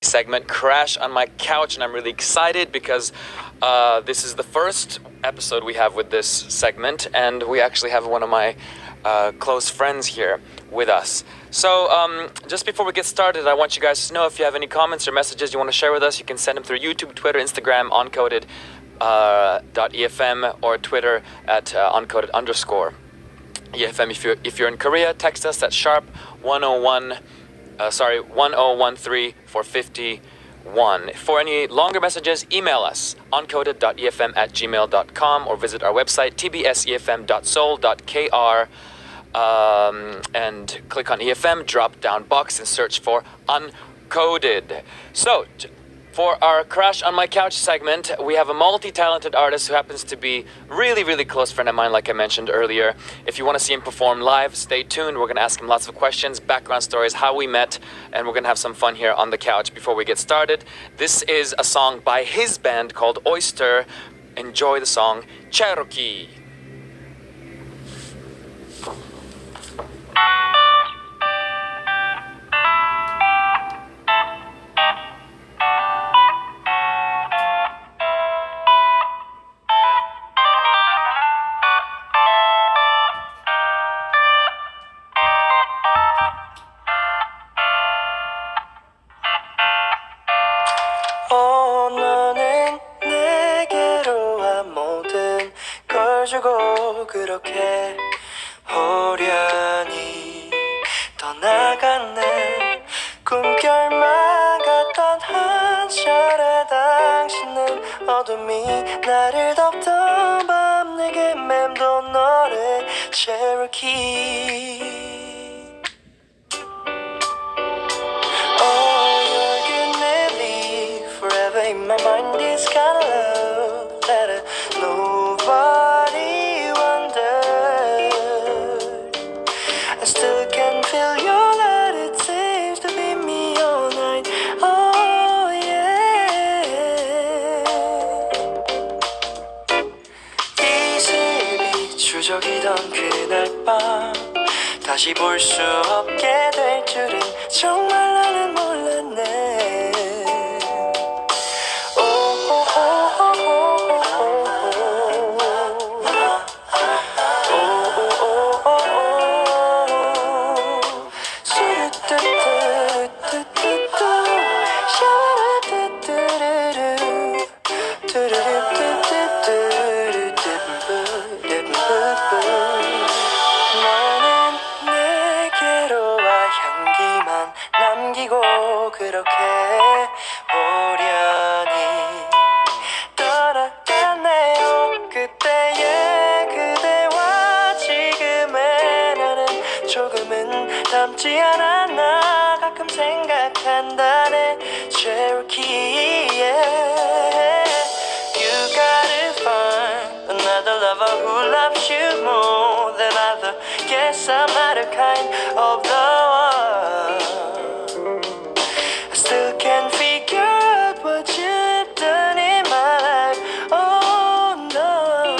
segment Crash on My Couch, and I'm really excited because this is the first episode we have with this segment, and we actually have one of my close friends here with us. So just before we get started, I want you guys to know if you have any comments or messages you want to share with us, you can send them through YouTube, Twitter, Instagram, Uncoded .efm, or Twitter at Uncoded _ eFM. If you're in Korea, text us at sharp 1013 for 51. For any longer messages, email us uncoded.efm@gmail.com or visit our website tbsefm.seoul.kr and click on EFM drop down box and search for Uncoded. So for our Crash on My Couch segment, we have a multi-talented artist who happens to be really close friend of mine, like I mentioned earlier. If you want to see him perform live, stay tuned. We're going to ask him lots of questions, background stories, how we met, and we're going to have some fun here on the couch before we get started. This is a song by his band called Oyster. Enjoy the song Cherokee. 너는 내게로 와 모든 걸 주고 그렇게 호련히 떠나갔네. 꿈결만 같던 한철에 당신은 어둠이 나를 덮던 밤 내게 맴돈 노래 Cherokee. In my mind, this kind of love that nobody wondered. I still can feel your light. It seems to be me all night. Oh yeah. 이슬이 추적이던 그날 밤 다시 볼 수 없게 될 줄은 정말 나는 몰랐네. 남기고 그렇게 호련히 떠나갔네요. 그때의 그대와 지금의 나는 조금은 닮지 않았나 가끔 생각한다네 Cherokee. Yeah. You gotta find another lover who loves you more than other. Guess I'm not a kind of the one. Still can't figure out what you've done in my life. Oh no.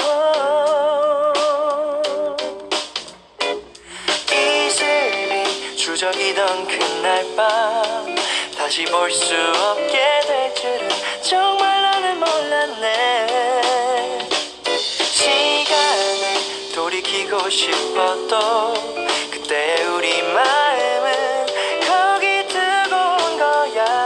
이슬이 추적이던 그날 밤 다시 볼 수 없게 될 줄은 정말 나는 몰랐네. 시간을 돌이키고 싶어도 그때 우리 마음은 거기 두고 온 거야.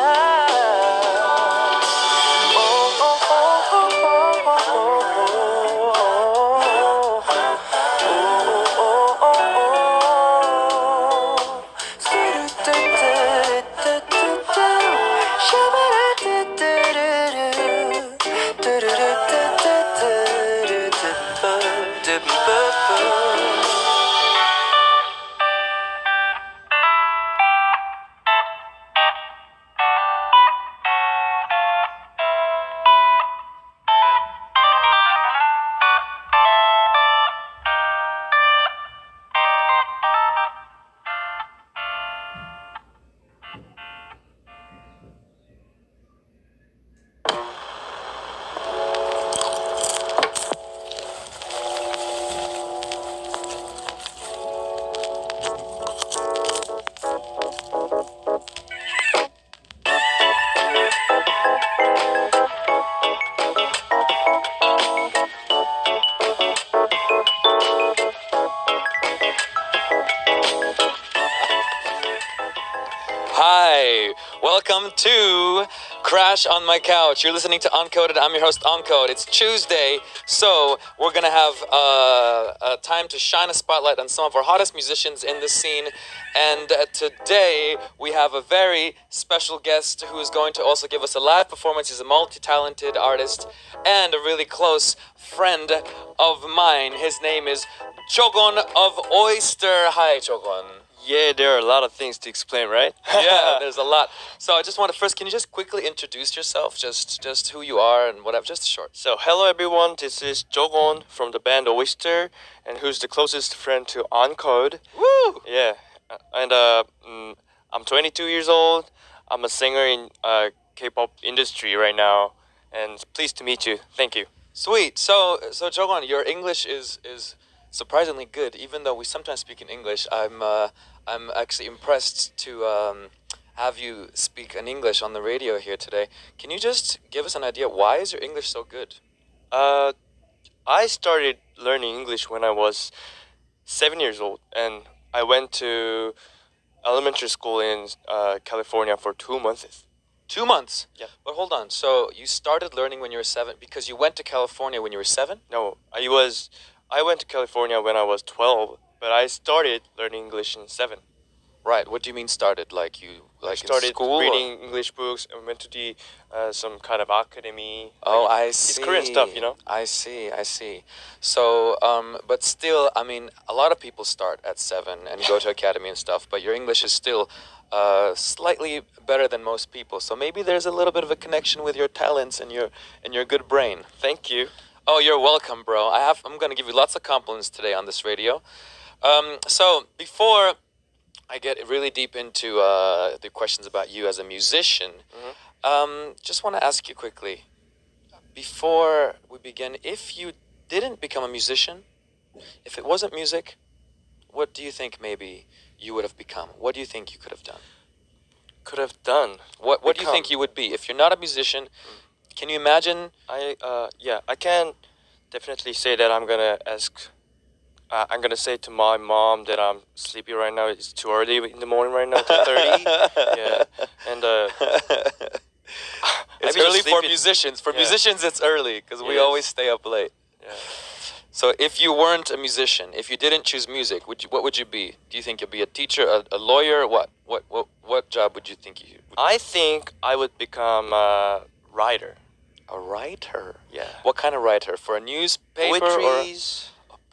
Welcome to Crash on My Couch. You're listening to Uncoded. I'm your host, Aancod. It's Tuesday, so we're going to have a time to shine a spotlight on some of our hottest musicians in the scene. And today, we have a very special guest who is going to also give us a live performance. He's a multi-talented artist and a really close friend of mine. His name is Jogon of Oyster. Hi, Jogon. Yeah, there are a lot of things to explain, right? Yeah, there's a lot. So I just want to first, can you just quickly introduce yourself? Just who you are and whatever, just short. So, hello everyone, this is Jogon from the band Oyster, and who's the closest friend to Aancod. Woo! Yeah, and I'm 22 years old. I'm a singer in K-pop industry right now, and pleased to meet you. Thank you. Sweet. So Jogon, your English is surprisingly good, even though we sometimes speak in English. I'm actually impressed to have you speak in English on the radio here today. Can you just give us an idea, why is your English so good? I started learning English when I was 7 years old, and I went to elementary school in California for 2 months. 2 months? Yeah. But hold on, so you started learning when you were 7 because you went to California when you were 7? No, I went to California when I was 12, but I started learning English in 7. Right. What do you mean started? Like you like Started in school? reading English books and went to the some kind of academy. Oh, Like, I it's see. Korean stuff, you know. I see. So, but still, I mean, a lot of people start at 7 and go to academy and stuff. But your English is still slightly better than most people. So maybe there's a little bit of a connection with your talents and your good brain. Thank you. Oh, you're welcome, bro. I'm gonna give you lots of compliments today on this radio. So before I get really deep into the questions about you as a musician, just want to ask you quickly, before we begin, if you didn't become a musician, if it wasn't music, what do you think maybe you would have become? What do you think you could have done? Could have done. What do you think you would be? If you're not a musician, can you imagine? I can definitely say that I'm gonna say to my mom that I'm sleepy right now. It's too early in the morning right now, 10:30. Yeah, and It's maybe just early for sleeping. musicians. For Yeah. musicians, it's early because we Yes. always stay up late. Yeah. So if you weren't a musician, if you didn't choose music, what would you be? Do you think you'd be a teacher, a lawyer? What job would you think you would? I think I would become a writer. A writer? Yeah. What kind of writer? For a newspaper Poetries.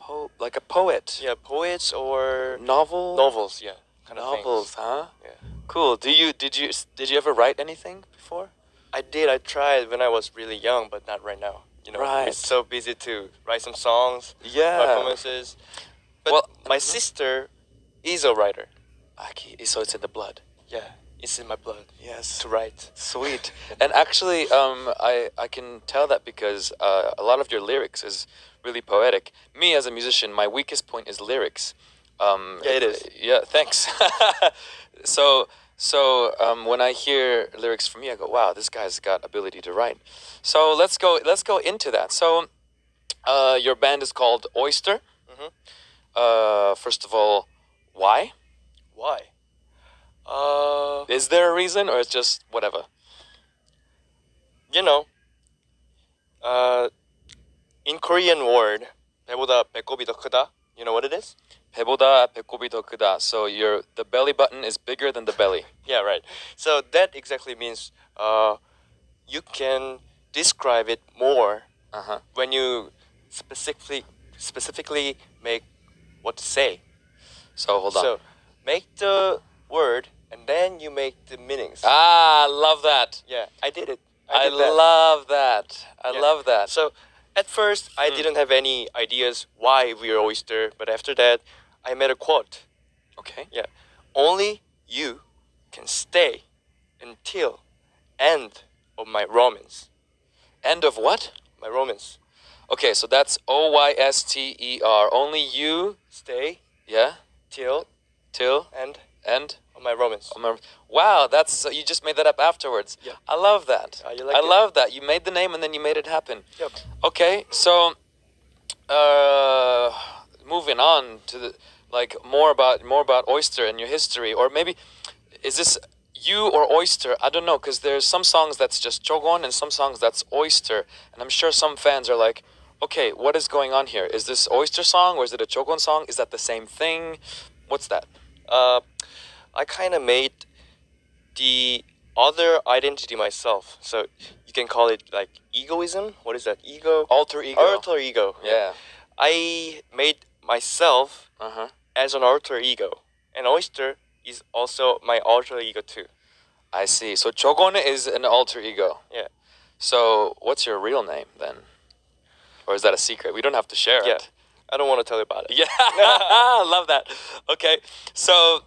or like a poet? Yeah, poets or Novel? novels. Yeah, kind of Novels, things. huh? Yeah. Cool. Did you ever write anything before? I did. I tried when I was really young, but not right now. You know, Right. it's so busy to write some songs, Yeah. performances. But Well, my sister is a writer. So it's in the blood. Yeah, it's in my blood Yes. to write. Sweet. And actually, I can tell that because a lot of your lyrics is really poetic. Me as a musician, my weakest point is lyrics. Yeah, it is. Yeah, thanks. so when I hear lyrics from you, I go, wow, this guy's got ability to write. So let's go into that. So your band is called Oyster. First of all, why? Why? Is there a reason, or it's just whatever? You know, in Korean word, 배보다 배꼽이 더 크다. You know what it is? 배보다 배꼽이 더 크다. So the belly button is bigger than the belly. Yeah, right. So that exactly means you can describe it more when you specifically make what to say. So hold on. So make the word and then you make the meanings. I love that. Yeah, I did it. I did that. love that. I Yeah. love that. So at first I didn't have any ideas why we are oyster, but after that I made a quote. Okay. Yeah, only you can stay until end of my romance. End of what? My romance. Okay, so that's OYSTER. Only you, Stay yeah, till till end end. of my romance. Wow, that's so you just made that up afterwards. Yeah. I love that. You like I it? love that. You made the name and then you made it happen. Yep. Okay, so moving on to the more about Oyster and your history, or maybe is this you or oyster, I don't know, because there's some songs that's just Jogon and some songs that's oyster, and I'm sure some fans are like, okay, what is going on here? Is this oyster song or is it a Jogon song? Is that the same thing? What's that? I kind of made the other identity myself. So you can call it like egoism. What is that? Ego? Alter ego. Alter ego. Yeah. I made myself Uh-huh. as an alter ego. And Oyster is also my alter ego too. I see. So Jogon is an alter ego. Yeah. So what's your real name then? Or is that a secret? We don't have to share Yeah. it. I don't want to tell you about it. Yeah. I love that. Okay. So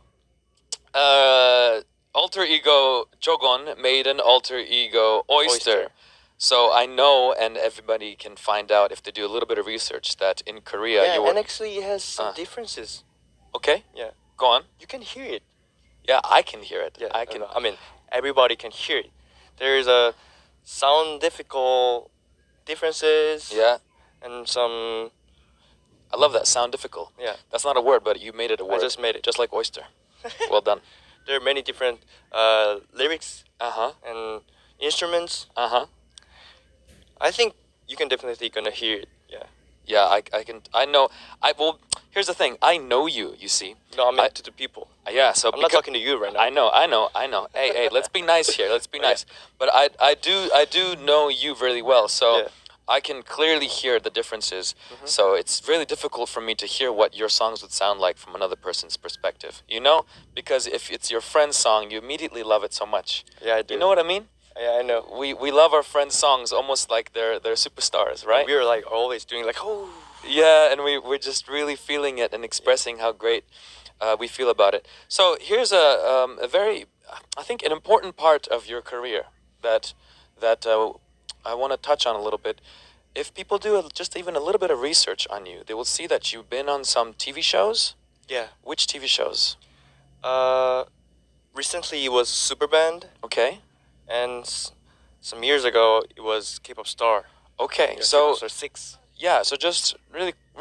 alter ego Jogon made an alter ego oyster. So I know, and everybody can find out if they do a little bit of research, that in Korea Yeah, you were... and actually it has some differences. Okay. Yeah. Go on. You can hear it. Yeah, I can hear it. Yeah, I can. I mean, everybody can hear it. There's a sound differences. Yeah. And some. I love that. Sound difficult. Yeah. That's not a word, but you made it a word. I just made it. Just like oyster. Well done. There are many different lyrics Uh-huh. and instruments. Uh-huh. I think you can definitely gonna hear it. Yeah. Yeah, I know. Well, here's the thing. I know you, you see. No, I mean to the people. Yeah, so I'm not talking to you right now. I know. Hey, let's be nice here. Let's be nice. But I do know you really well, so Yeah. I can clearly hear the differences. So it's really difficult for me to hear what your songs would sound like from another person's perspective. You know, because if it's your friend's song, you immediately love it so much. Yeah, I do. You know what I mean? Yeah, I know. We love our friends' songs almost like they're superstars, right? We're like always doing like, oh. Yeah, and we're just really feeling it and expressing how great we feel about it. So here's a very, I think, an important part of your career that I want to touch on a little bit. If people do just even a little bit of research on you, they will see that you've been on some TV shows. Yeah. Which TV shows? Recently it was Superband, Okay. and some years ago it was K-pop Star. Okay. Yeah, So K-pop Star 6. yeah. So just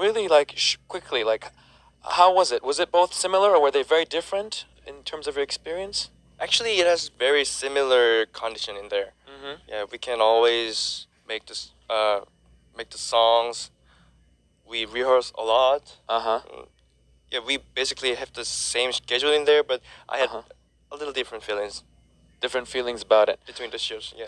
really like quickly, like, how was it? Was it both similar or were they very different in terms of your experience? Actually, it has very similar condition in there. Yeah, we can always make the songs. We rehearse a lot. Uh-huh. Yeah, we basically have the same schedule in there, but I had a little different feelings Different feelings about it. between the shows. Yeah.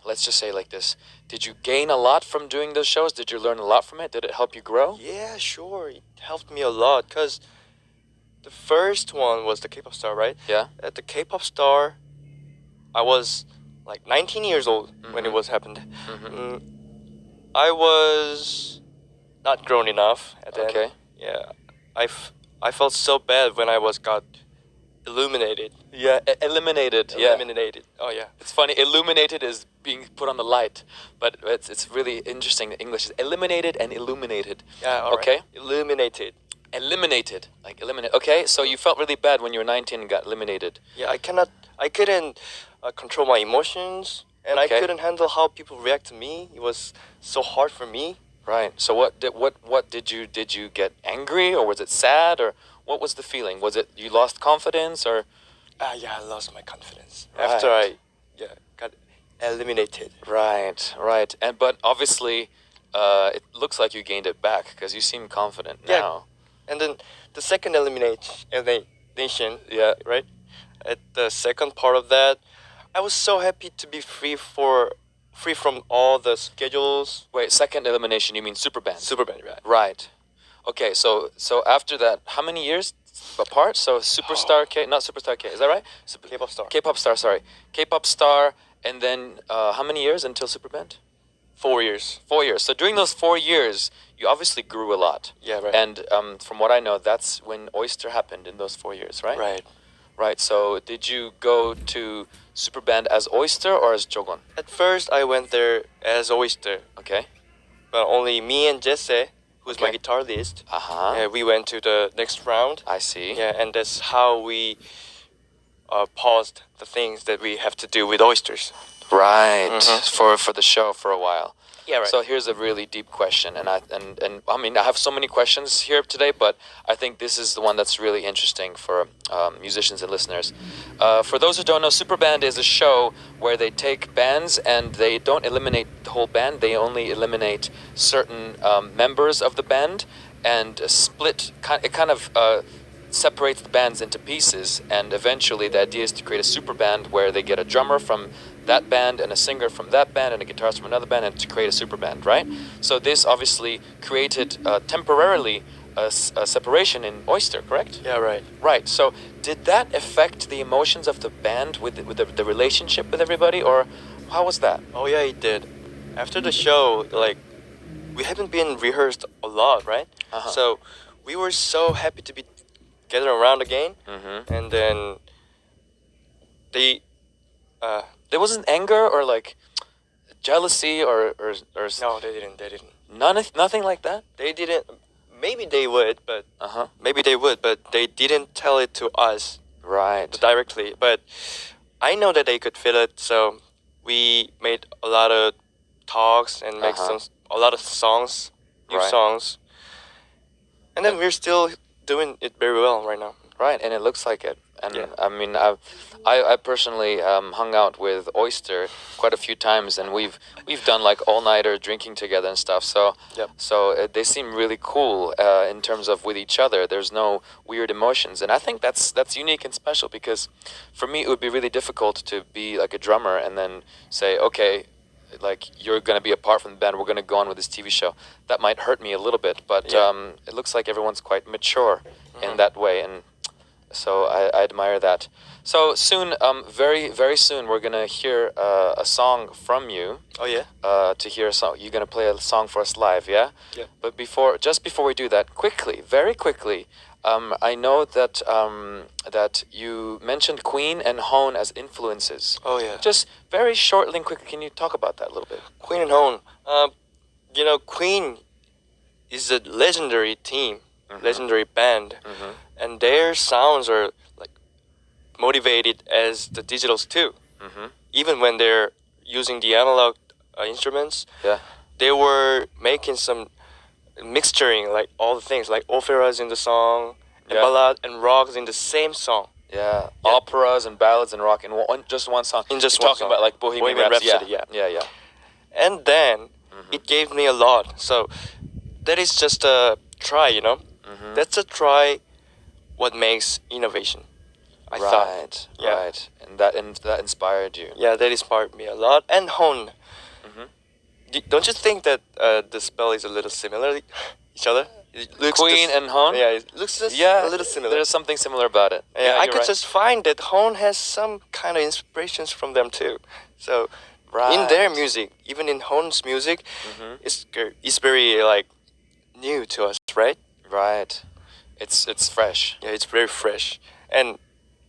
Let's just say like this. Did you gain a lot from doing those shows? Did you learn a lot from it? Did it help you grow? Yeah, sure. It helped me a lot because the first one was the K-pop Star, right? Yeah. At the K-pop Star, I was like 19 years old when it was happened. I was not grown enough at the Okay. end. Yeah, I felt so bad when I got illuminated. Yeah, eliminated. Yeah. Illuminated. Oh yeah. It's funny. Illuminated is being put on the light, but it's really interesting. The English is eliminated and illuminated. Yeah. All right. Okay. Illuminated. Eliminated, like eliminate. Okay, so you felt really bad when you were 19 and got eliminated. Yeah, I couldn't control my emotions, and Okay. I couldn't handle how people react to me. It was so hard for me. Right. So what did you get angry, or was it sad, or what was the feeling? Was it you lost confidence, or? Yeah, I lost my confidence Right. after I got eliminated. Right. But obviously, it looks like you gained it back because you seem confident Yeah. now. And then the second elimination, Yeah. right? At the second part of that, I was so happy to be free from all the schedules. Wait, second elimination? You mean Superband? Superband, right? Right. Okay. So after that, how many years apart? So Superstar K, not Superstar K. Is that right? K-pop Star. K-pop Star. Sorry, K-pop Star, and then how many years until Superband? 4 years. 4 years. So during those 4 years, you obviously grew a lot. Yeah, right. And from what I know, that's when Oyster happened in those 4 years, right? Right. Right. So did you go to Superband as Oyster or as Jogon? At first, I went there as Oyster, Okay. but only me and Jesse, who's my Okay. guitarist, Uh-huh. we went to the next round. I see. Yeah, and that's how we paused the things that we have to do with oysters. Right. For the show for a while. Yeah, right. So here's a really deep question, and I mean I have so many questions here today, but I think this is the one that's really interesting for musicians and listeners. For those who don't know, Superband is a show where they take bands and they don't eliminate the whole band. They only eliminate certain members of the band and split. It kind of separates the bands into pieces, and eventually the idea is to create a super band where they get a drummer from that band and a singer from that band and a guitarist from another band, and to create a super band, right? So this obviously created temporarily a separation in Oyster, correct? Yeah, right. Right. So did that affect the emotions of the band with the relationship with everybody, or how was that? Oh yeah, it did. After the show, like, we haven't been rehearsed a lot, right? Uh-huh. So we were so happy to be gathered around again, and then they There wasn't anger or like jealousy or no, they didn't. nothing like that. They didn't. Maybe they would, but Uh-huh. they didn't tell it to us Right. directly. But I know that they could feel it, so we made a lot of talks and make a lot of songs, new Right. songs, and then we're still doing it very well right now. Right, and it looks like it. And Yeah. I mean, I personally hung out with Oyster quite a few times, and we've done like all-nighter drinking together and stuff. So Yep. they seem really cool in terms of with each other. There's no weird emotions, and I think that's unique and special, because for me it would be really difficult to be like a drummer and then say, okay, like you're gonna be apart from the band, we're gonna go on with this TV show. That might hurt me a little bit, but Yeah. it looks like everyone's quite mature in that way, and so I admire that. So soon, very very soon, we're gonna hear a song from you. Oh yeah. To hear a song, you're gonna play a song for us live, yeah? Yeah. But just before we do that, quickly, very quickly, I know that that you mentioned Queen and Hone as influences. Oh yeah. Just very shortly and quickly, can you talk about that a little bit? Queen and Hone. You know, Queen is a legendary team, legendary band, and their sounds are like motivated as the digitals too. Even when they're using the analog instruments, Yeah. they were making some mixturing, like all the things, like operas in the song, and Yeah. ballad and rocks in the same song. Yeah, operas and ballads and rock in just one song. In just You're one talking song. about like Bohemian Rhapsody. yeah. Yeah. And then it gave me a lot. So that is just a try, you know. That's a try. What makes innovation? I thought. Yeah. Right, and that inspired you. Yeah, that inspired me a lot. And Hon. Don't you think that the spell is a little similar each other? It looks Queen and Hon? Yeah, it looks just Yeah, a little similar. There's something similar about it. Yeah, I you're could right. just find that Hon has some kind of inspirations from them too. So Right. in their music, even in Hon's music, it's very like new to us, right? Right. It's fresh. Yeah, it's very fresh, and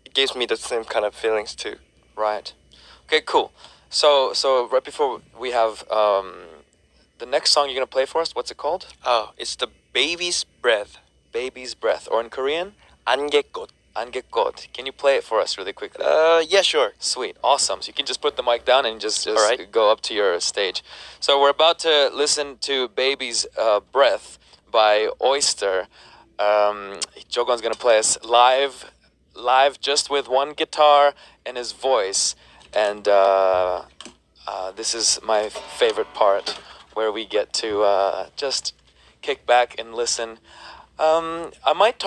it gives me the same kind of feelings too. Right. Okay, cool. So right before we have the next song you're gonna play for us, what's it called? Oh, it's the Baby's Breath. Baby's Breath, or in Korean, 안개꽃. Angekot. Can you play it for us really quickly? Yeah, sure. Sweet, awesome. So you can just put the mic down and just All right. go up to your stage. So we're about to listen to Baby's Breath by Oyster. Jogon's gonna play us live just with one guitar and his voice. And this is my favorite part, where we get to just kick back and listen. I might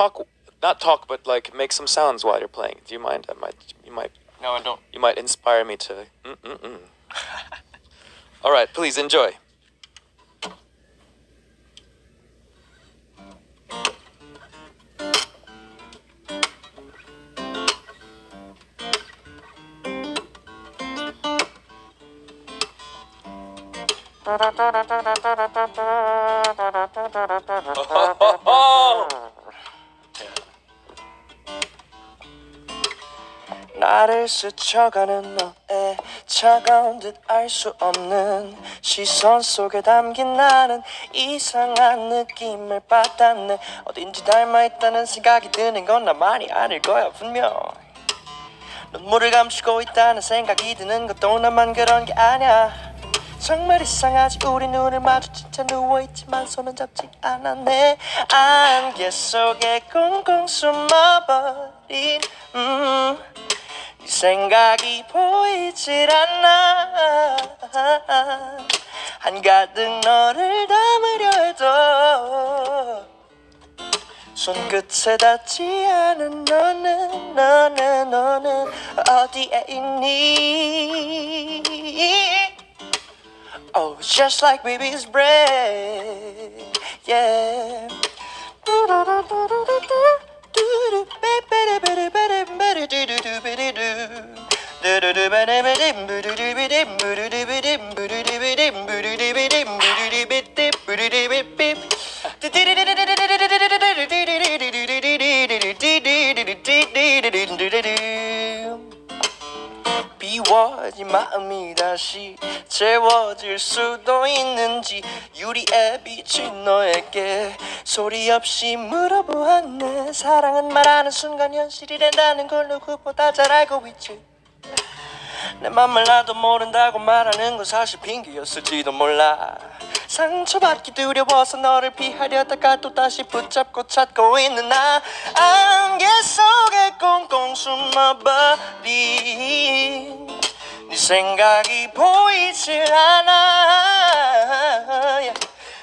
not talk, but like make some sounds while you're playing. Do you mind? No, I don't. You might inspire me to. All right, please enjoy. 나를 스쳐가는 너의 차가운 듯 알 수 없는 시선 속에 담긴 나는 이상한 느낌을 받았네. 어딘지 닮아있다는 생각이 드는 건 나만이 아닐 거야 분명. 눈물을 감추고 있다는 생각이 드는 것도 나만 그런 게 아냐. 정말 이상하지 우리 눈을 마주친 채 누워있지만 손은 잡지 않았네 안개 속에 꽁꽁 숨어버린 네 생각이 보이질 않아 한가득 너를 담으려 해도 손끝에 닿지 않은 너는 어디에 있니 Oh, just like baby's breath, yeah. 비워진 마음이 다시 채워질 수도 있는지 유리에 비친 너에게 소리 없이 물어보았네 사랑은 말하는 순간 현실이 된다는 걸 누구보다 잘 알고 있지 내 맘을 나도 모른다고 말하는 건 사실 핑계였을지도 몰라 상처받기 두려워서 너를 피하려다가 또다시 붙잡고 찾고 있는 나 안개 속에 꽁꽁 숨어버린 네 생각이 보이질 않아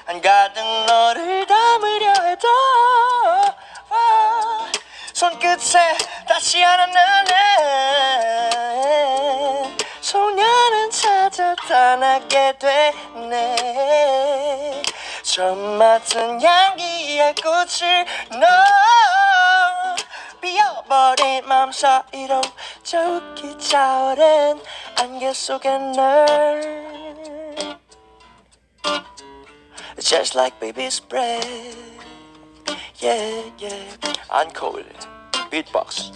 한가득 너를 담으려 해도 손끝에 닿지 않은 너는 소녀는 찾아 떠나게 되네 처음 맡은 향기의 꽃을 너 비어버린 맘 사이로 저기 차오른 안개 속에 널 Just like baby's breath Yeah, yeah Uncoded Beatbox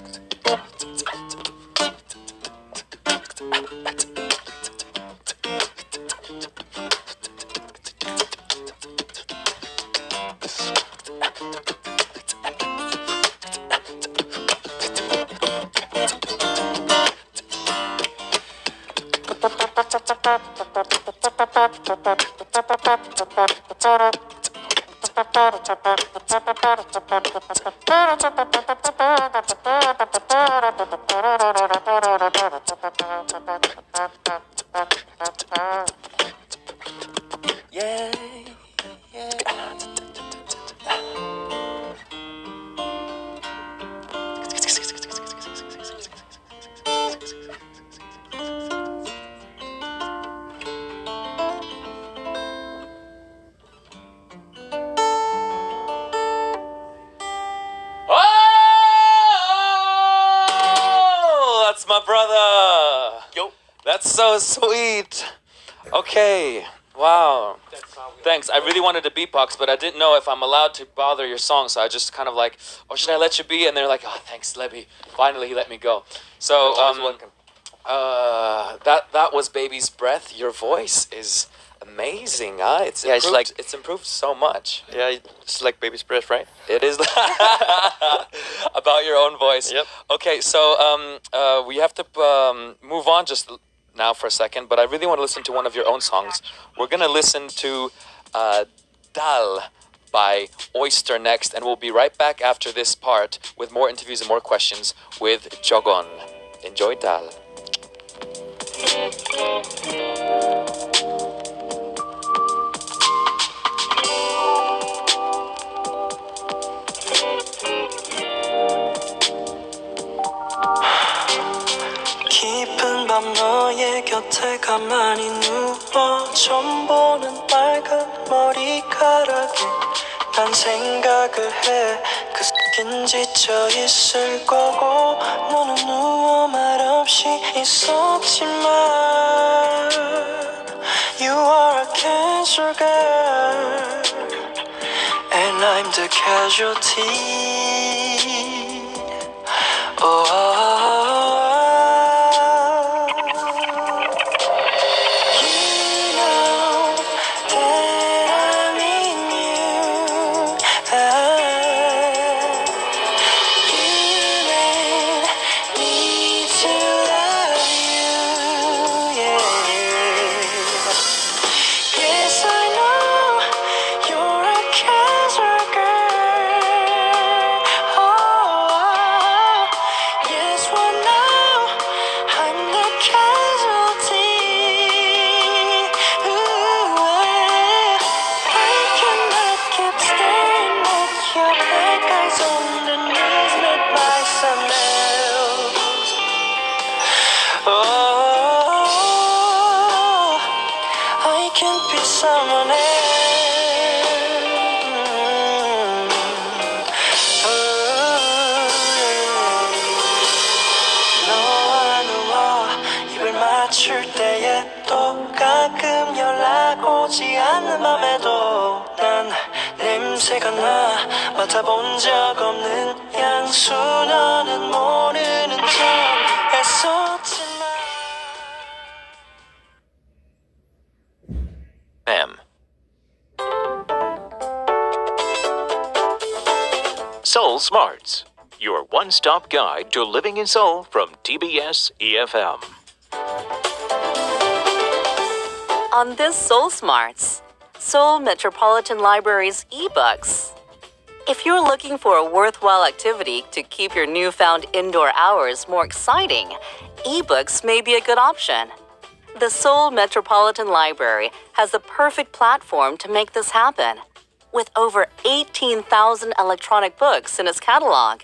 Yeah, yeah. Oh, that's my brother. Yo. That's so sweet. Okay. Wow. Thanks. I really wanted to beatbox, but I didn't know if I'm allowed to bother your song, so I just kind of like, oh, should I let you be? And they're like, oh, thanks, Lebby. Finally, he let me go. So, that was Baby's Breath. Your voice is amazing, huh? It's Yeah, it's improved, like- it's improved so much. Yeah, it's like baby's breath, right? It is about your own voice. Yep. Okay, so we have to move on just now for a second, but I really want to listen to one of your own songs. We're gonna listen to Dal by Oyster next, and we'll be right back after this part with more interviews and more questions with Jogon. Enjoy Dal. 깊은 밤 너의 곁에 가만히 누워 처음 보는 빨간 머리카락에 난 생각을 해 그 스킨 지쳐 있을 거고 너는 누워 말없이 있었지만 You are a cancer girl And I'm the casualty 눈빛 선원해 너와 누워 입을 맞출 때에 또 가끔 연락 오지 않는 맘에도 난 냄새가 나 맡아본 적 없는 향수 너는 모르는 척 했었지만 M. Seoul Smarts, your one-stop guide to living in Seoul from TBS eFM. On this Seoul Smarts, Seoul Metropolitan Library's ebooks. If you're looking for a worthwhile activity to keep your newfound indoor hours more exciting, ebooks may be a good option. The Seoul Metropolitan Library has the perfect platform to make this happen, with over 18,000 electronic books in its catalog.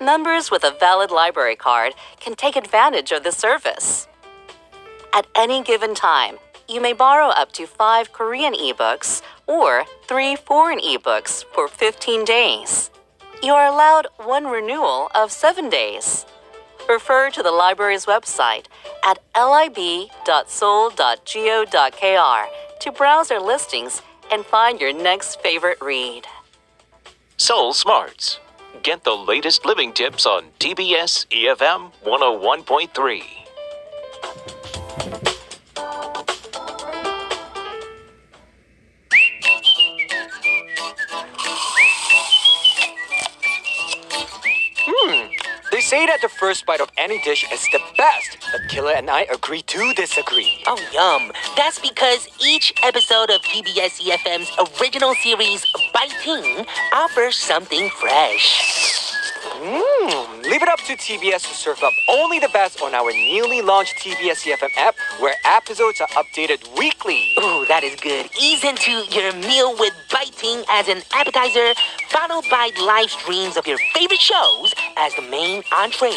Members with a valid library card can take advantage of this service. At any given time, you may borrow up to 5 Korean ebooks or 3 foreign ebooks for 15 days. You are allowed 1 renewal of 7 days. Refer to the library's website at lib.seoul.go.kr to browse their listings and find your next favorite read. Seoul Smarts. Get the latest living tips on TBS eFM 101.3. They say that the first bite of any dish is the best, but Killa and I agree to disagree. Oh, yum. That's because each episode of TBS EFM's original series, Biting, offers something fresh. Leave it up to TBS to serve up only the best on our newly launched TBS EFM app, where episodes are updated weekly. Ooh, that is good. Ease into your meal with Biting as an appetizer, followed by live streams of your favorite shows as the main entree.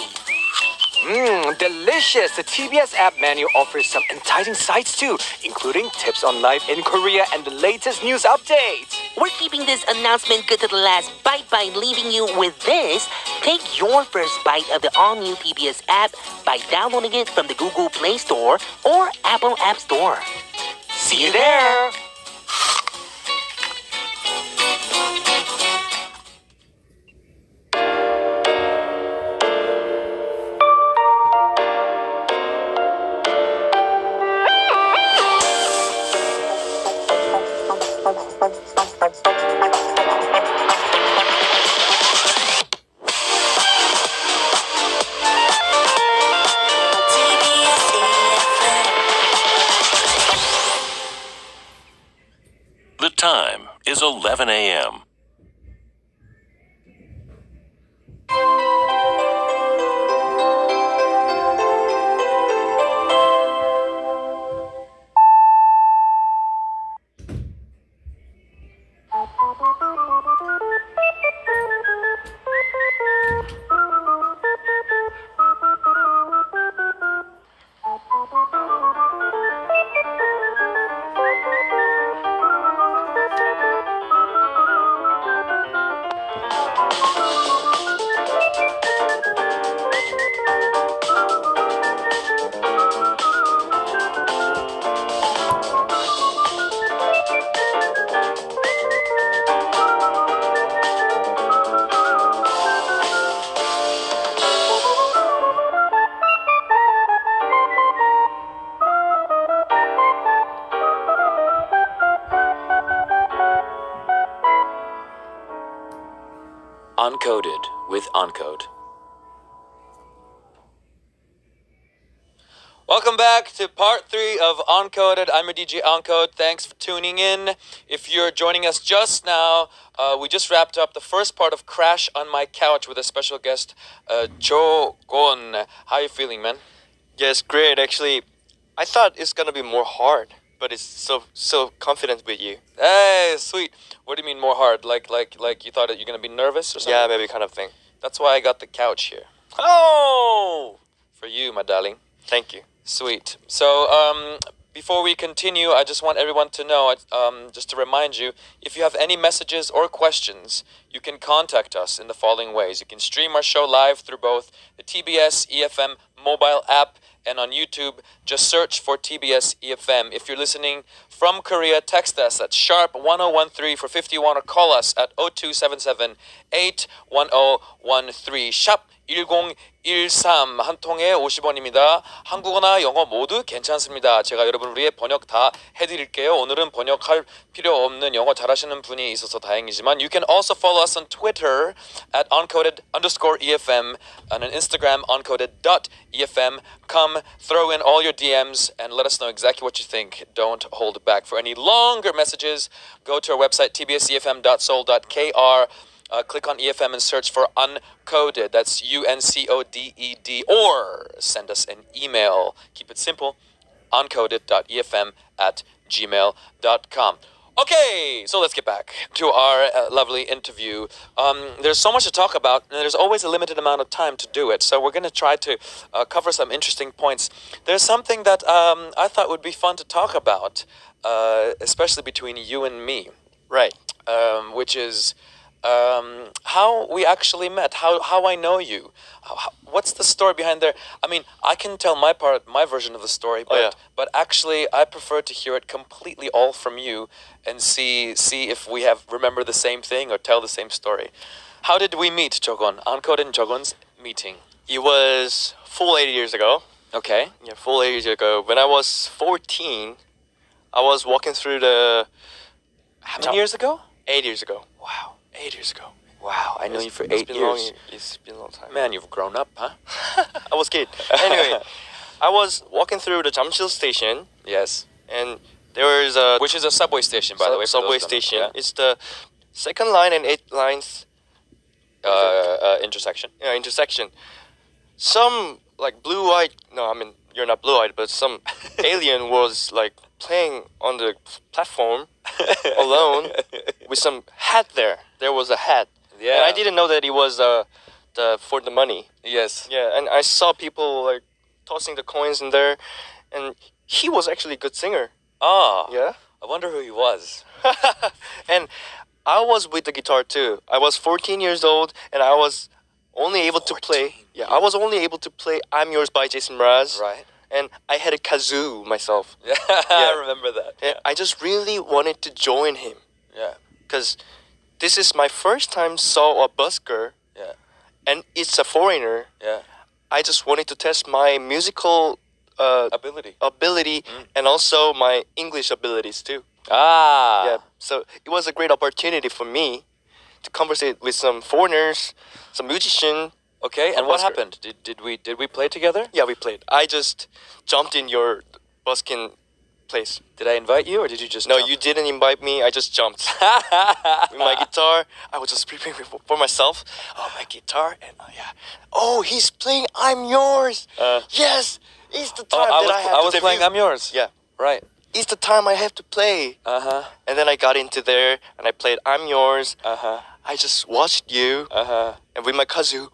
Delicious! The TBS app menu offers some enticing sites too, including tips on life in Korea and the latest news updates. We're keeping this announcement good to the last bite by leaving you with this. Take your first bite of the all-new TBS app by downloading it from the Google Play Store or Apple App Store. See you there! The time is 11 a.m. Uncoded with Aancod. Welcome back to part 3 of Uncoded. I'm your DJ Aancod. Thanks for tuning in. If you're joining us just now, we just wrapped up the first part of Crash on My Couch with a special guest, Jogon. How are you feeling, man? Yes, great. Actually, I thought it's gonna be more hard, but it's so confident with you. Hey, sweet. What do you mean more hard? Like you thought that you're gonna be nervous or something? Yeah, maybe kind of thing. That's why I got the couch here. Oh, For you, my darling. thank you. Sweet. So, before we continue, I just want everyone to know, just to remind you, if you have any messages or questions, you can contact us in the following ways. You can stream our show live through both the TBS EFM mobile app and on YouTube. Just search for TBS EFM. If you're listening from Korea, text us at sharp 1013 for 51 or call us at 0277 81013 샵 1013 한 통에 50원입니다. 한국어나 영어 모두 괜찮습니다. 제가 여러분 위해 번역 다 해드릴게요. 오늘은 번역할 필요 없는 영어 잘하시는 분이 있어서 다행이지만 you can also follow us on Twitter at uncoded_EFM and on Instagram uncoded.efm. Come throw in all your DMs and let us know exactly what you think. Don't hold back. For any longer messages, go to our website tbsefm.soul.kr. Click on EFM and search for Uncoded. That's Uncoded. Or send us an email. Keep it simple. uncoded.efm@gmail.com. Okay, so let's get back to our lovely interview. There's so much to talk about, and there's always a limited amount of time to do it. So we're going to try to cover some interesting points. There's something that I thought would be fun to talk about, especially between you and me. Right. Which is how we actually met, how I know you. What's the story behind there? I mean, I can tell my version of the story, but but actually I prefer to hear it completely all from you and see if we remember the same thing or tell the same story. How did we meet, Jogon? Aancod and Jogon's meeting. It was full 8 years ago. Okay. Yeah, full 8 years ago. When I was 14, I was walking through the... How many years ago? 8 years ago. Wow. 8 years ago. Wow, I know you for It's 8 been years. It's been a long time. Man, you've grown up, huh? I was kid. Anyway, I was walking through the Jamsil station, Yes. and there was a Which is a subway station, by the way. for subway those who don't station. know. It's the second line and 8 lines Intersection. intersection. Some like blue-eyed. No, I mean you're not blue-eyed, but some alien was like playing on the platform alone with some hat there. There was a hat. Yeah. And I didn't know that it was for the money. Yes. Yeah, and I saw people like tossing the coins in there, and he was actually a good singer. Oh. Yeah. I wonder who he was. And I was with the guitar too. I was 14 years old, and I was only able to play. 14. Yeah, I was only able to play "I'm Yours" by Jason Mraz. Right. And I had a kazoo myself. Yeah, I remember that. And I just really wanted to join him Yeah. because this is my first time saw a busker, Yeah. and it's a foreigner. Yeah. I just wanted to test my musical Ability. ability and also my English abilities too. Ah. Yeah, so it was a great opportunity for me to conversate with some foreigners, some musician. Okay, and A what busker. happened? Did we play together? Yeah, we played. I just jumped in your busking place. Did I invite you or did you just No, jump? you didn't invite me. I just jumped with my guitar. I was just preparing for myself. Oh, my guitar and yeah. Oh, he's playing "I'm Yours." Yes, it's the time Oh, that I have I to was playing debut. I'm Yours. Yeah, Right. it's the time I have to play. Uh-huh. And then I got into there and I played "I'm Yours." Uh-huh. I just watched you Uh-huh. and with my kazoo.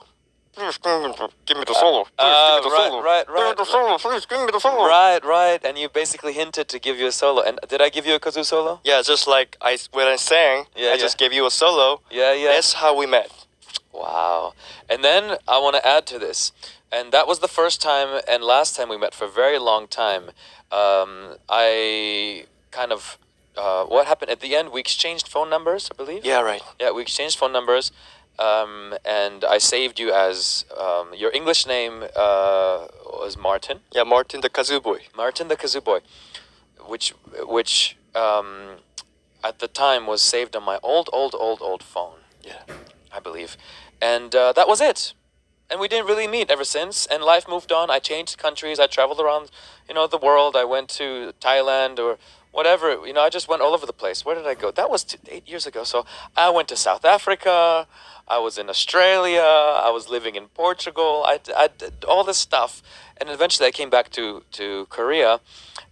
Please give me the solo. Please give me the right, solo. right, Give me right. the solo. Please give me the solo. Right. And you basically hinted to give you a solo. And did I give you a kazoo solo? Yeah, just like when I sang, Yeah, I just gave you a solo. Yeah. That's how we met. Wow. And then I want to add to this. And that was the first time and last time we met for a very long time. I kind of, what happened at the end? We exchanged phone numbers, I believe. Yeah, right. Yeah, we exchanged phone numbers. And I saved you as, your English name was Martin. Yeah, Martin the kazoo boy. Martin the Kazoo Boy, which at the time was saved on my old phone. Yeah. I believe, and that was it. And we didn't really meet ever since. And life moved on. I changed countries. I traveled around, the world. I went to Thailand or whatever. I just went all over the place. Where did I go? That was 8 years ago. So I went to South Africa. I was in Australia. I was living in Portugal. I did all this stuff. And eventually I came back to Korea,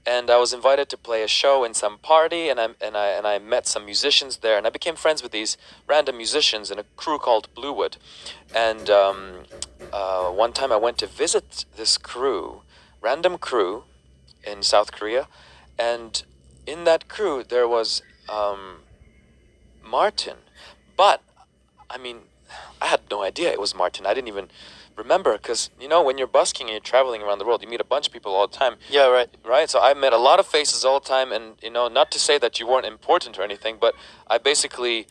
and I was invited to play a show in some party, and I met some musicians there, and I became friends with these random musicians in a crew called Bluewood. And one time I went to visit this random crew in South Korea, and in that crew there was Martin, but I mean, I had no idea it was Martin. I didn't even remember because when you're busking and you're traveling around the world, you meet a bunch of people all the time. Yeah, right. Right. So I met a lot of faces all the time, and not to say that you weren't important or anything, but I basically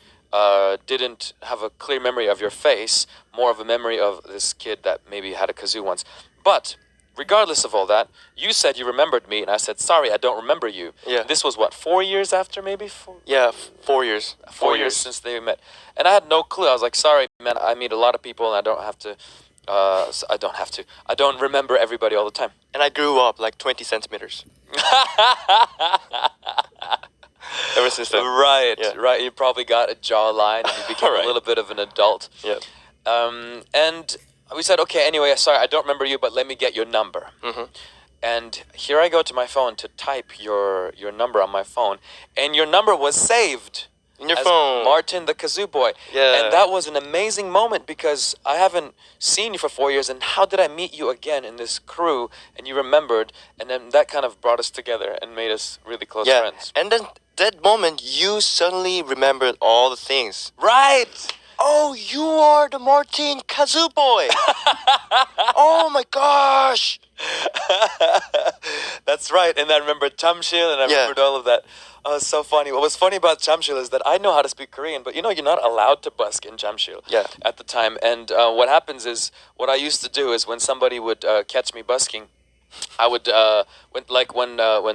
didn't have a clear memory of your face, more of a memory of this kid that maybe had a kazoo once. But regardless of all that, you said you remembered me, and I said, sorry, I don't remember you. Yeah. This was what, 4 years after, maybe? Yeah, 4 years. 4 years since they met. And I had no clue. I was like, sorry, man, I meet a lot of people, and I don't have to. I don't remember everybody all the time. And I grew up like 20 centimeters. Ever since then. Right, Yeah. right. You probably got a jawline, and you became Right. a little bit of an adult. Yeah. And we said, okay, anyway, sorry, I don't remember you, but let me get your number. Mm-hmm. And here I go to my phone to type your number on my phone, and your number was saved. In your as phone. Martin the Kazoo Boy. Yeah. And that was an amazing moment because I haven't seen you for 4 years, and how did I meet you again in this crew, and you remembered, and then that kind of brought us together and made us really close Yeah. friends. And then that moment, you suddenly remembered all the things. Right! Oh, you are the Martin Kazoo Boy. Oh my gosh. That's right. And I remembered Chamshil, and I Yeah. remembered all of that. Oh, it's so funny. What was funny about Chamshil is that I know how to speak Korean, but you're not allowed to busk in Chamshil Yeah. at the time. And what happens is, what I used to do is when somebody would catch me busking, I would when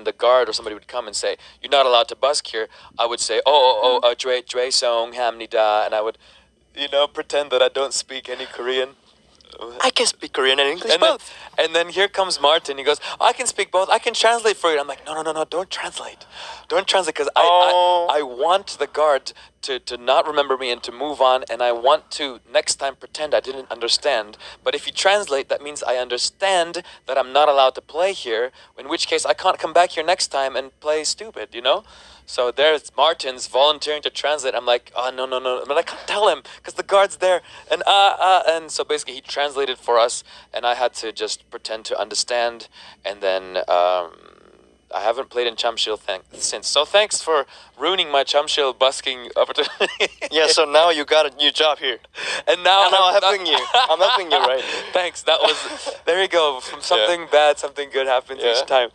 the guard or somebody would come and say, "You're not allowed to busk here," I would say, "Jue song hamnida," and I would, pretend that I don't speak any Korean. I can speak Korean and English And then, both. and then here comes Martin. He goes, I can speak both. I can translate for you. I'm like, no, don't translate. Don't translate because Oh. I want the guard to not remember me and to move on. And I want to next time pretend I didn't understand. But if you translate, that means I understand that I'm not allowed to play here, in which case I can't come back here next time and play stupid, So there's Martin's volunteering to translate. I'm like, oh, no. But I can't tell him because the guard's there. And so basically he translated for us, and I had to just pretend to understand. And then I haven't played in Chamshil since. So thanks for ruining my Chamshil busking opportunity. Yeah, so now you got a new job here. And now I'm helping you. I'm helping you, right? Thanks. That was, there you go. From something bad, something good happens Yeah. each time.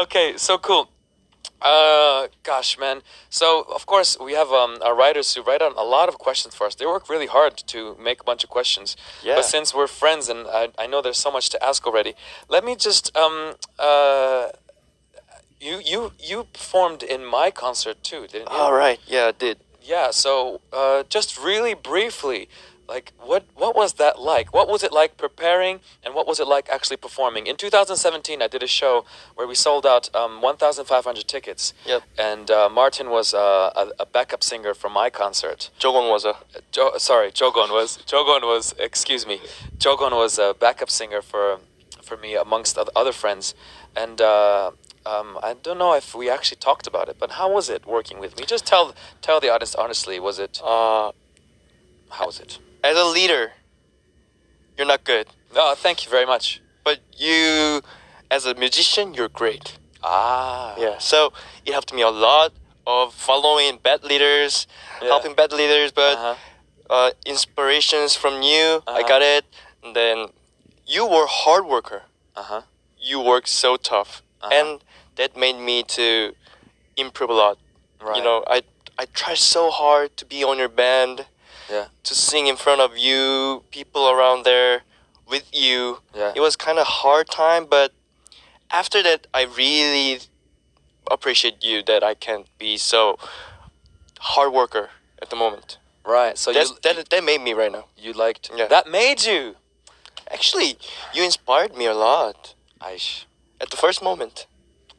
Okay, so cool. Gosh, man. So, of course, we have our writers who write on a lot of questions for us. They work really hard to make a bunch of questions. Yeah. But since we're friends and I know there's so much to ask already, let me just you performed in my concert too, didn't you? All right. Yeah, I did. Yeah. So, just really briefly, like what was that like? What was it like preparing, and what was it like actually performing? In 2017, I did a show where we sold out 1,500 tickets. Yep. And Martin was a backup singer for my concert. Jogon was a. Jogon was. Excuse me. Jogon was a backup singer for me amongst other friends, and I don't know if we actually talked about it, but how was it working with me? Just tell the audience honestly. Was it? How was it? As a leader, you're not good. Oh, thank you very much. But you, as a musician, you're great. Ah. Yeah. So it helped me a lot of following bad leaders, Yeah. helping bad leaders, but Uh-huh. inspirations from you, I Uh-huh. got it. And then you were a hard worker. Uh-huh. You worked so tough. Uh-huh. And that made me to improve a lot. Right. I tried so hard to be on your band, Yeah. to sing in front of you, people around there with you. Yeah. It was kind of hard time, but after that, I really appreciate you that I can be so hard worker at the moment. Right. So That made me right now. you liked Yeah. that made you. Actually, you inspired me a lot Aish. at the first moment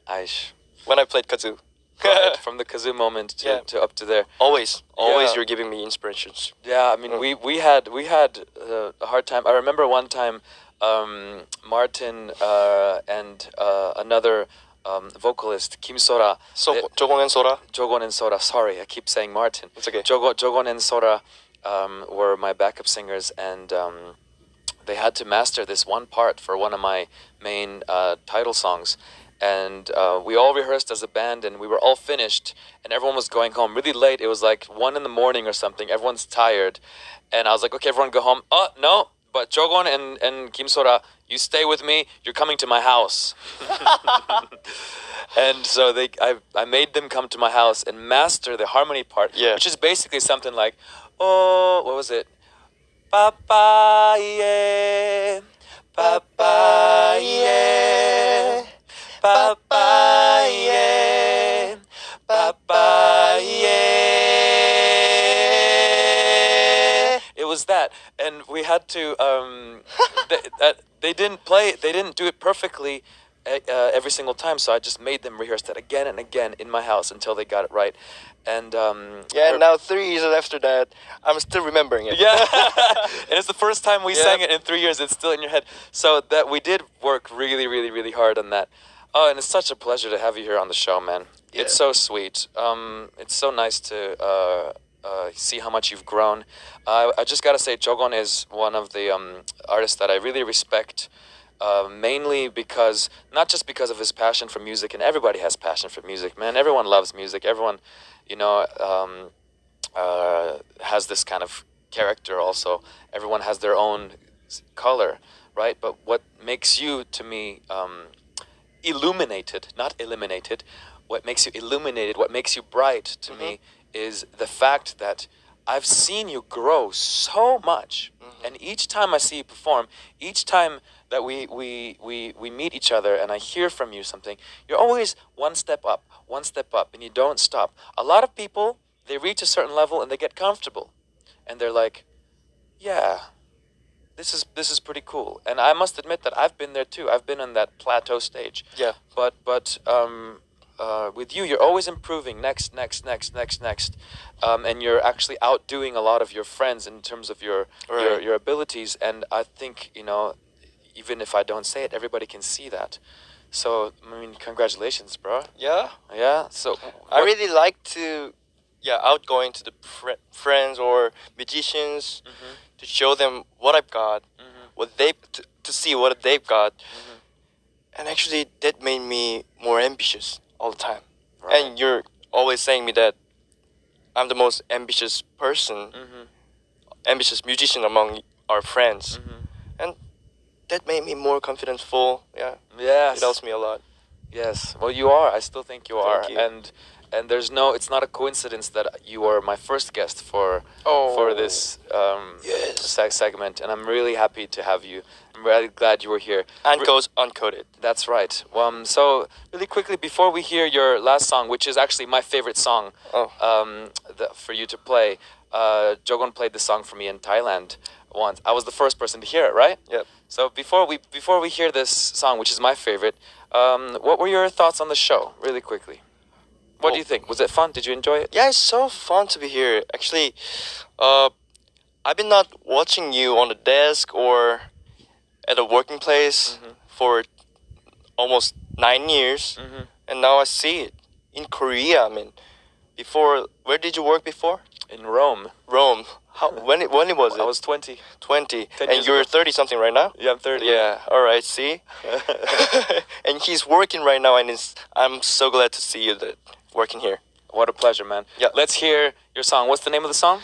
Aish. when I played kazoo. Right. From the kazoo moment to, Yeah. to up to there. Always Yeah. you're giving me inspirations. Yeah, I mean, we had a hard time. I remember one time, Martin and another vocalist, Kim Sora, Jogon and Sora. Jogon and Sora. Sorry, I keep saying Martin. It's okay. Jogon and Sora were my backup singers, and they had to master this one part for one of my main title songs. and we all rehearsed as a band, and we were all finished, and everyone was going home really late. It was like 1 in the morning or something. Everyone's tired, and I was like, okay, everyone go home. Oh no, but Jogon and Kim Sora, you stay with me. You're coming to my house. And so I made them come to my house and master the harmony part, which is basically something like, oh, what was it? Papa, yeah, Papa, yeah, Papa, yeah, Papa, yeah. It was that, and we had to. They didn't do it perfectly every single time, so I just made them rehearse that again and again in my house until they got it right. And and now 3 years after that, I'm still remembering it. Yeah, and it's the first time we sang it in 3 years. It's still in your head. So that we did work really, really, really hard on that. Oh, and it's such a pleasure to have you here on the show, man. Yeah. It's so sweet. It's so nice to see how much you've grown. I just gotta say, Jogon is one of the artists that I really respect. Mainly because, not just because of his passion for music, and everybody has passion for music, man. Everyone loves music. Everyone, has this kind of character also. Everyone has their own color, right? But what makes you, to me, illuminated, not eliminated, what makes you illuminated, what makes you bright to me is the fact that I've seen you grow so much. And each time I see you perform, each time that we meet each other and I hear from you something, you're always one step up, and you don't stop. A lot of people, they reach a certain level and they get comfortable. And they're like, yeah, this is pretty cool. And I must admit that I've been there too. I've been on that plateau stage. Yeah. But with you, you're always improving, next, and you're actually outdoing a lot of your friends in terms of your abilities. And I think, even if I don't say it, everybody can see that. So, I mean, congratulations, bro. Yeah. Yeah. So I really like to, outgoing to the friends or musicians to show them what I've got, what they to see what they've got, and actually that made me more ambitious all the time. Right. And you're always saying me that I'm the most ambitious person, ambitious musician among our friends, and that made me more confidence-full. Yeah. Yes. It helps me a lot. Yes. Well, you are. I still think you are. Thank you. And it's not a coincidence that you are my first guest for this segment, and I'm really happy to have you. I'm really glad you were here. Aancod's Uncoded. That's right. So really quickly, before we hear your last song, which is actually my favorite song, for you to play, Jogon played the song for me in Thailand once. I was the first person to hear it, right? Yep. So before we hear this song, which is my favorite, what were your thoughts on the show, really quickly? What do you think? Was it fun? Did you enjoy it? Yeah, it's so fun to be here. Actually, I've been not watching you on the desk or at a working place for almost 9 years, and now I see it in Korea. I mean, before, where did you work before? In Rome. Rome. When it was it? I was 20. 20. And you're 30 something right now? Yeah, I'm 30. Yeah. All right. See. And he's working right now, and I'm so glad to see you working here. What a pleasure, man. Yeah. Let's hear your song. What's the name of the song?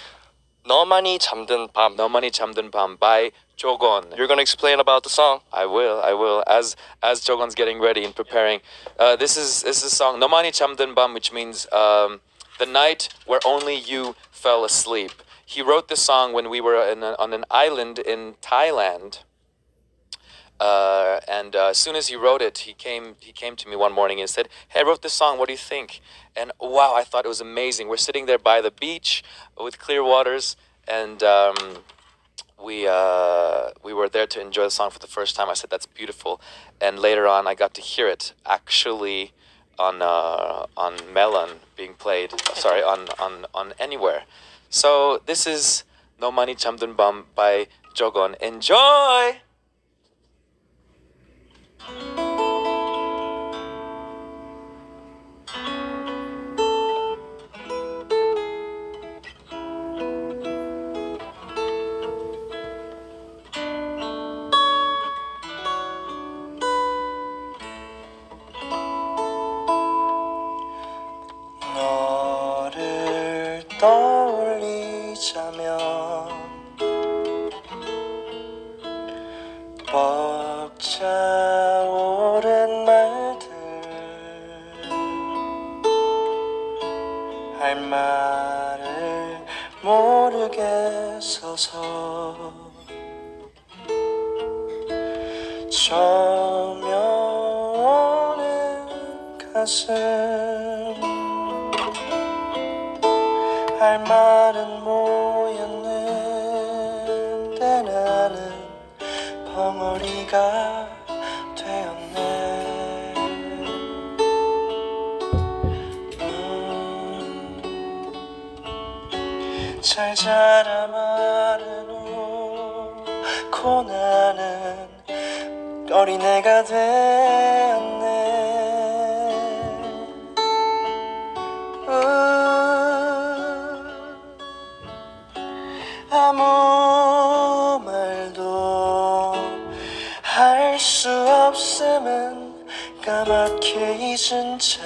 너만이 잠든 밤. 너만이 잠든 밤 by Jogon. You're gonna explain about the song? I will. As Jogon's getting ready and preparing. This is a song 너만이 잠든 밤, which means the night where only you fell asleep. He wrote this song when we were on an island in Thailand. And as soon as he wrote it, he came to me one morning and said, "Hey, I wrote this song. What do you think?" And wow, I thought it was amazing. We're sitting there by the beach with clear waters, and we were there to enjoy the song for the first time. I said, "That's beautiful." And later on, I got to hear it actually on Melon being played. Sorry, on Anywhere. So this is 너만이 잠든 밤 by Jogon. Enjoy. 떠올리자면 벅차오른 말들 할 말을 모르겠어서 저며오는 가슴 할 말은 모였는데 나는 벙어리가 되었네. 잘 자라 마르놓고 나는 어린애가 되었네. 아무 말도 할 수 없음은 까맣게 잊은 채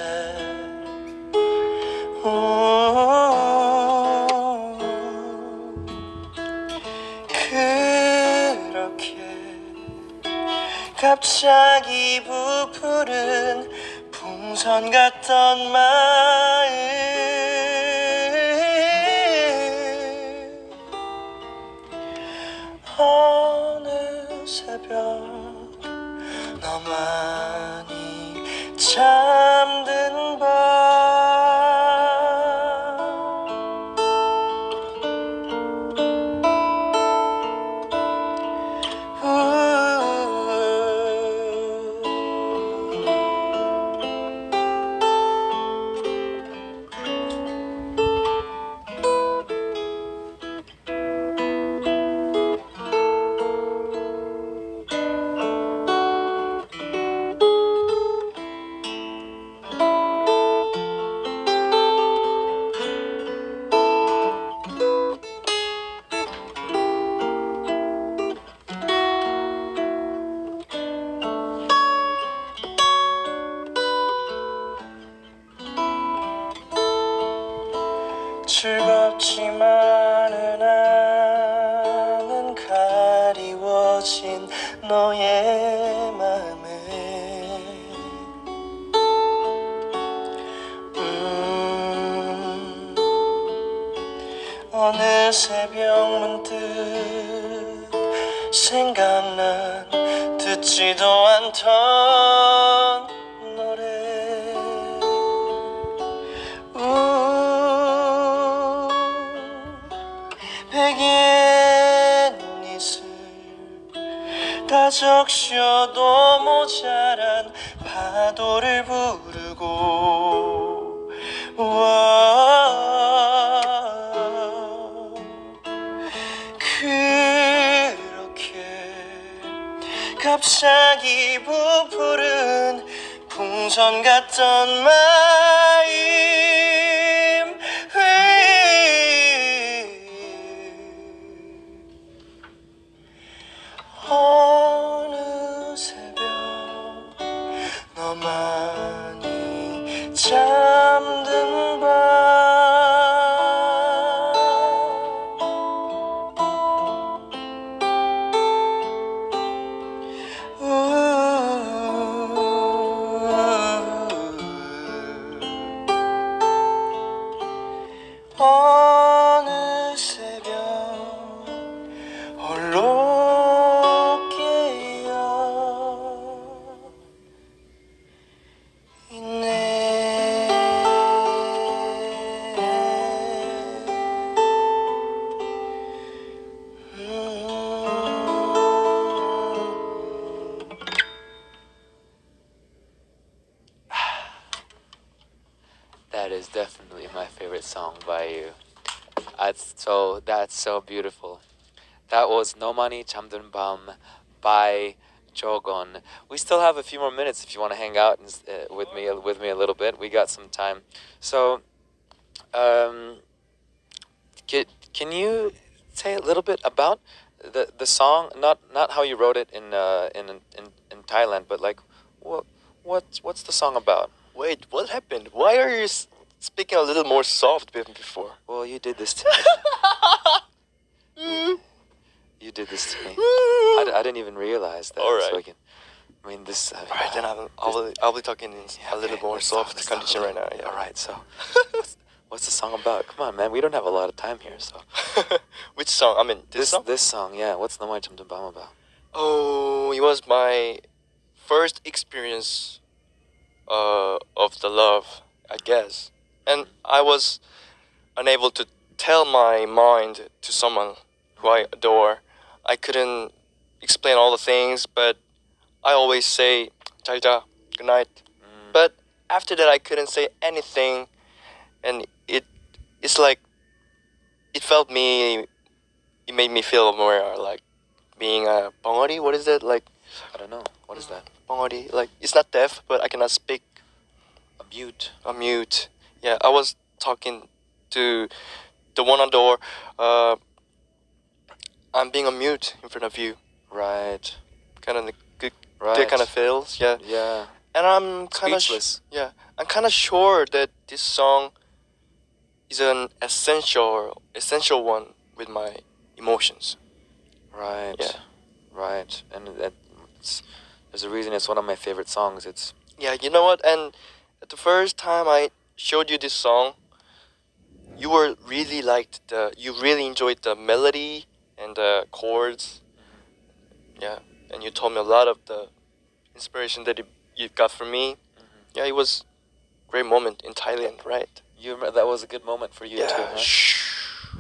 그렇게 갑자기 부풀은 풍선 같던 마음 어느 새벽 너만이 잠든 밤 즐겁지만은 않은 가리워진 너의 마음에 어느 새벽 문득 생각난 듣지도 않던 노래 베갯잇을 다 적셔도 모자란 파도를 부르고 그렇게 갑자기 부풀은 풍선 같던 마음 어느 새벽 너만이 잠든 밤 어느 새벽 홀로 깨어 있네. That is definitely my favorite song by you. That's so beautiful. That was Nomani Chamdun Bam by Jogon. We still have a few more minutes if you want to hang out with me a little bit. We got some time. So, can you say a little bit about the song? Not how you wrote it in Thailand, but like what's the song about? Wait, what happened? Why are you speaking a little more soft than before. Well, you did this to me. You did this to me. I didn't even realize that. All right. So I mean, this. Alright, then I'll be talking in a little more soft condition right now. Yeah. All right. So, what's the song about? Come on, man. We don't have a lot of time here. So, Which song? I mean, this song? This song, yeah. What's the Cham Dum Bam about? Oh, it was my first experience of the love, I guess. And I was unable to tell my mind to someone who I adore. I couldn't explain all the things, but I always say, 잘 자, good night. But after that, I couldn't say anything. And it's like, it made me feel more like being a 벙어리. What is that? Like, I don't know. What is that? 벙어리. Like, it's not deaf, but I cannot speak. A mute. A mute. Yeah, I was talking to the one on the door. I'm being a mute in front of you. Right. Kind of good. Right. That kind of feels. Yeah. Yeah. And I'm kind of Speechless. I'm kind of sure that this song is an essential one with my emotions. Right. Yeah. Right. And there's a reason it's one of my favorite songs. It's Yeah, you know what? And the first time I showed you this song, you really enjoyed the melody and the chords. Yeah, and you told me a lot of the inspiration that you got from me. Yeah, it was a great moment in Thailand, right? you remember that was a good moment for you too, huh?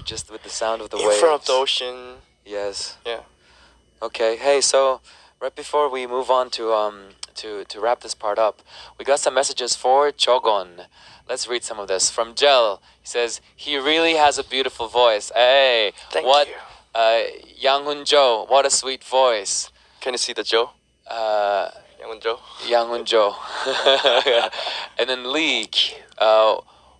Just with the sound of the waves. In front of the ocean. Yes. Yeah. Okay. Hey, so right before we move on to wrap this part up, we got some messages for Jogon. Let's read some of this from Jel. He says he really has a beautiful voice. Hey, Thank what? you. Yang Hun Jo, what a sweet voice. Can you see the Joe? Young Joe. Yang Hun Jo. And then Lee.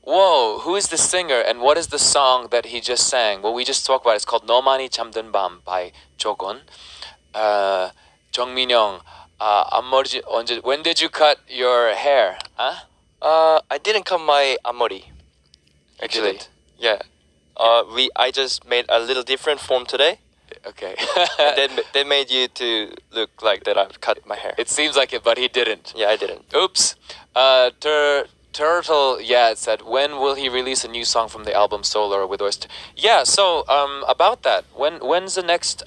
Whoa, who is the singer and what is the song that he just sang? Well, we just talked about it. It's called No Mani Chamden Bam by Jogon. 정민영, 앞머리 when did you cut your hair? Huh? I didn't cut my 앞머리. Actually, didn't? yeah. I just made a little different form today. Okay. And they made you to look like that I've cut my hair. It seems like it, but he didn't. Yeah, I didn't. Oops. Turtle, yeah, it said, when will he release a new song from the album Solar with Oyster? Yeah, so about that, when's the next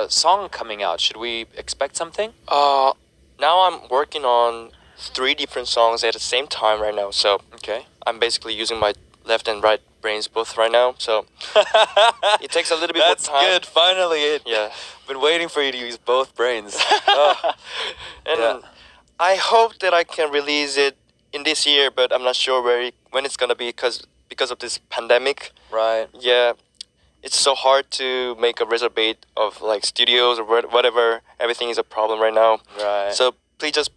song coming out? Should we expect something? Now I'm working on 3 different songs at the same time right now. So Okay. I'm basically using my left and right brains both right now. So it takes a little bit That's more time. good. Finally, Yeah. been waiting for you to use both brains. Oh, And yeah. I hope that I can release it in this year, but I'm not sure when it's gonna be because of this pandemic. Right. Yeah, it's so hard to make a reservation of like studios or whatever. Everything is a problem right now. Right. So please just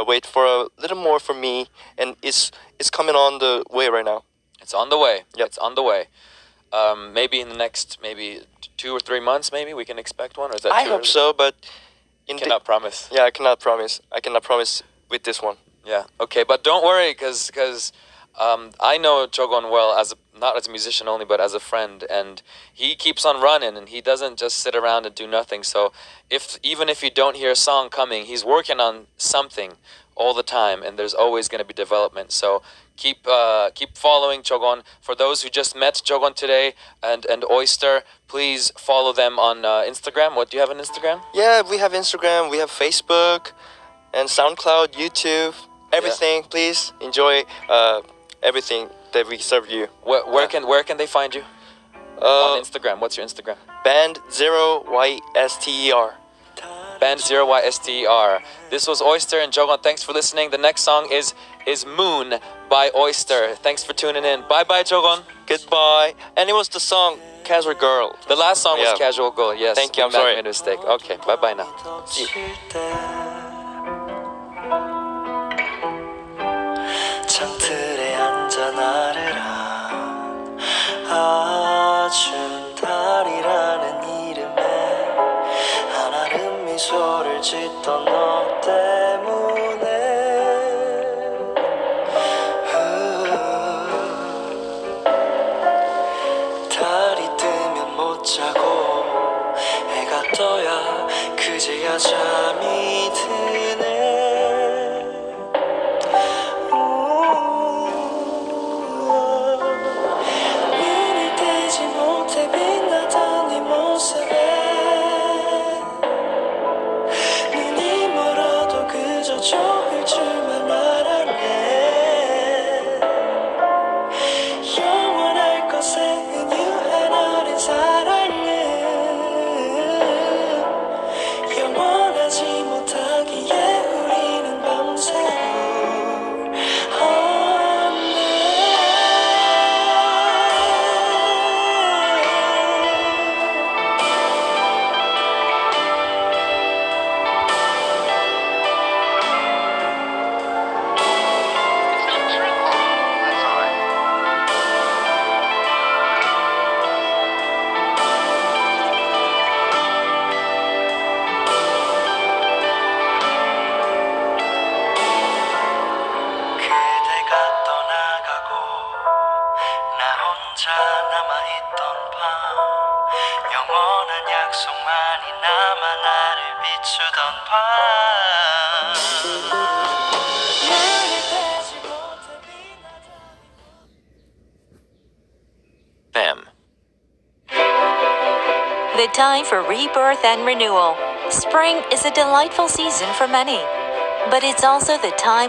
wait for a little more for me, and it's coming on the way right now. It's on the way. Yep. It's on the way. Maybe in the next 2 or 3 months, maybe we can expect one. Or is that I too hope early? so, but Cannot promise. Yeah, I cannot promise. I cannot promise with this one. Yeah. Okay, but don't worry, because I know Jogon well not as a musician only, but as a friend, and he keeps on running, and he doesn't just sit around and do nothing. So even if you don't hear a song coming, he's working on something all the time, and there's always going to be development. So keep following Jogon. For those who just met Jogon today and Oyster, please follow them on Instagram. What do you have on Instagram? Yeah, we have Instagram, we have Facebook, and SoundCloud, YouTube, everything. Please enjoy everything that we serve you. Where can they find you? On Instagram. What's your Instagram? Band0YSTER. Band0YSTER. This was Oyster and Jogon. Thanks for listening. The next song is Moon by Oyster. Thanks for tuning in. Bye bye, Jogon. Goodbye. And it was the song Casual Girl. The last song was Yeah. Casual Girl. Yes. Thank you, I'm we sorry. made a mistake. Okay. Bye bye now. See you. 창틀에 앉아 나를 안아준 달이라는 이름에 한아름 미소를 짓던 너 때문에 The time for rebirth and renewal. Spring is a delightful season for many, but it's also the time when